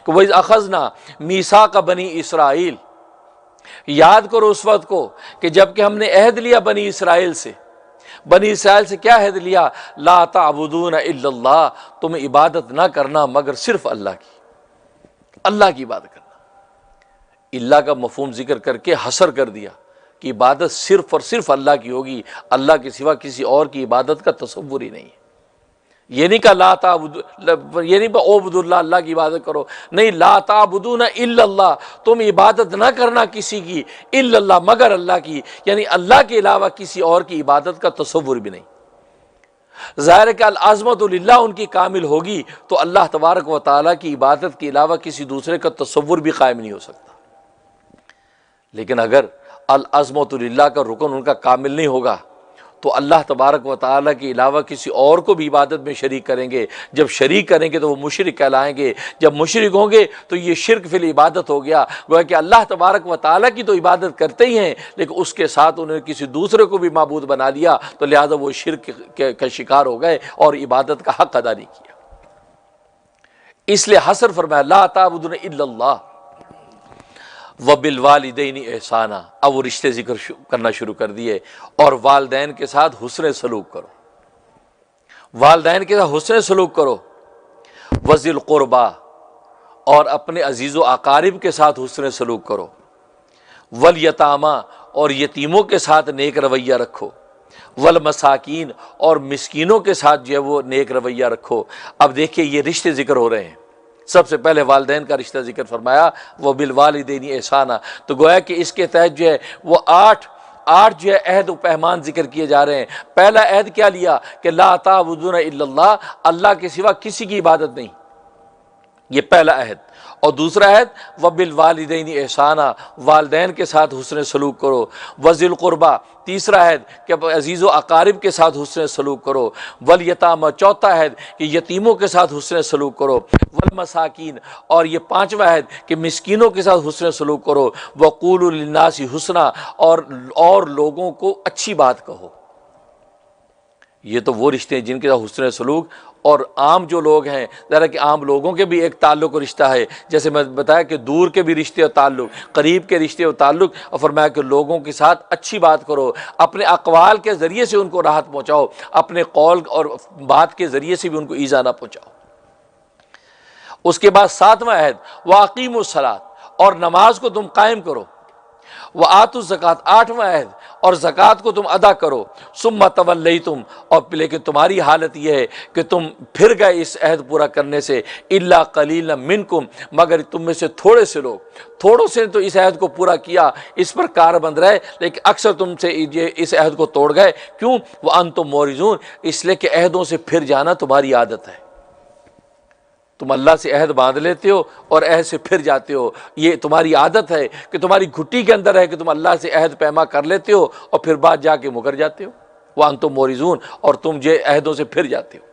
کہ وَإِذْ أَخَذْنَا مِيثَاقَ بَنِي إِسرائیل، یاد کرو اس وقت کو کہ جب کہ ہم نے عہد لیا بنی اسرائیل سے۔ بنی اسرائیل سے کیا عہد لیا؟ لا تعبدون الا اللہ، تم عبادت نہ کرنا مگر صرف اللہ کی، اللہ کی عبادت کرنا۔ اللہ کا مفہوم ذکر کر کے حصر کر دیا کہ عبادت صرف اور صرف اللہ کی ہوگی، اللہ کے سوا کسی اور کی عبادت کا تصور ہی نہیں ہے۔ یہ نہیں کہا لا تعبد، یہ نہیں کہا عبد اللہ، اللہ کی عبادت کرو، نہیں، لا تعبدون الا اللہ، تم عبادت نہ کرنا کسی کی، الا اللہ، مگر اللہ کی، یعنی اللہ کے علاوہ کسی اور کی عبادت کا تصور بھی نہیں۔ ظاہر ہے کہ العظمت للہ ان کی کامل ہوگی تو اللہ تبارک و تعالیٰ کی عبادت کے علاوہ کسی دوسرے کا تصور بھی قائم نہیں ہو سکتا۔ لیکن اگر العظمت للہ کا رکن ان کا کامل نہیں ہوگا تو اللہ تبارک و تعالیٰ کے علاوہ کسی اور کو بھی عبادت میں شریک کریں گے۔ جب شریک کریں گے تو وہ مشرک کہلائیں گے، جب مشرک ہوں گے تو یہ شرک فی العبادت ہو گیا، گویا کہ اللہ تبارک و تعالیٰ کی تو عبادت کرتے ہی ہیں لیکن اس کے ساتھ انہوں نے کسی دوسرے کو بھی معبود بنا لیا تو لہذا وہ شرک کا شکار ہو گئے اور عبادت کا حق ادا نہیں کیا۔ اس لیے حصر فرمایا لا تعبدون الا اللہ وَبِالْوَالِدَيْنِ احسانا، اب وہ رشتے ذکر کرنا شروع کر دیے، اور والدین کے ساتھ حسن سلوک کرو، والدین کے ساتھ حسن سلوک کرو، وَذِي الْقُرْبَى، اور اپنے عزیز و اقارب کے ساتھ حسن سلوک کرو، وَالْيَتَامَى، اور یتیموں کے ساتھ نیک رویہ رکھو، وَالْمَسَاكِينَ، اور مسکینوں کے ساتھ جو ہے وہ نیک رویہ رکھو۔ اب دیکھیے یہ رشتے ذکر ہو رہے ہیں، سب سے پہلے والدین کا رشتہ ذکر فرمایا وہ بالوالدین احسانا، تو گویا کہ اس کے تحت جو ہے وہ آٹھ جو ہے عہد و پیمان ذکر کیے جا رہے ہیں۔ پہلا عہد کیا لیا کہ لا تعبدون الا اللہ، اللہ کے سوا کسی کی عبادت نہیں، یہ پہلا عہد۔ اور دوسرا عہد وبالوالدین احسانا، والدین کے ساتھ حسن سلوک کرو، وذی القربہ، تیسرا عہد کہ عزیز و اقارب کے ساتھ حسن سلوک کرو، والیتامى، چوتھا عہد کہ یتیموں کے ساتھ حسن سلوک کرو، والمساکین، اور یہ پانچواں عہد کہ مسکینوں کے ساتھ حسن سلوک کرو، وقولوا للناس حسنا، اور لوگوں کو اچھی بات کہو۔ یہ تو وہ رشتے ہیں جن کے ساتھ حسن سلوک، اور عام جو لوگ ہیں ذرا کہ عام لوگوں کے بھی ایک تعلق و رشتہ ہے، جیسے میں بتایا کہ دور کے بھی رشتے اور تعلق، قریب کے رشتے اور تعلق، اور فرمایا کہ لوگوں کے ساتھ اچھی بات کرو، اپنے اقوال کے ذریعے سے ان کو راحت پہنچاؤ، اپنے قول اور بات کے ذریعے سے بھی ان کو ایذا نہ پہنچاؤ۔ اس کے بعد ساتواں عہد وَأَقِیمُوا الصَّلَاةَ، اور نماز کو تم قائم کرو، وَآتُوا الزَّکَاةَ، آٹھواں عہد اور زکوٰۃ کو تم ادا کرو، ثم تولیتم، اور لیکن تمہاری حالت یہ ہے کہ تم پھر گئے اس عہد پورا کرنے سے، الا قلیلا منکم، مگر تم میں سے تھوڑے سے لوگ، تھوڑوں سے تو اس عہد کو پورا کیا، اس پر کاربند رہے، لیکن اکثر تم سے اس عہد کو توڑ گئے۔ کیوں؟ وانتم معرضون، اس لیے کہ عہدوں سے پھر جانا تمہاری عادت ہے، تم اللہ سے عہد باندھ لیتے ہو اور عہد سے پھر جاتے ہو، یہ تمہاری عادت ہے کہ تمہاری گھٹی کے اندر ہے کہ تم اللہ سے عہد پیما کر لیتے ہو اور پھر بعد جا کے مکر جاتے ہو، وانتم معرضون، اور تم جو عہدوں سے پھر جاتے ہو۔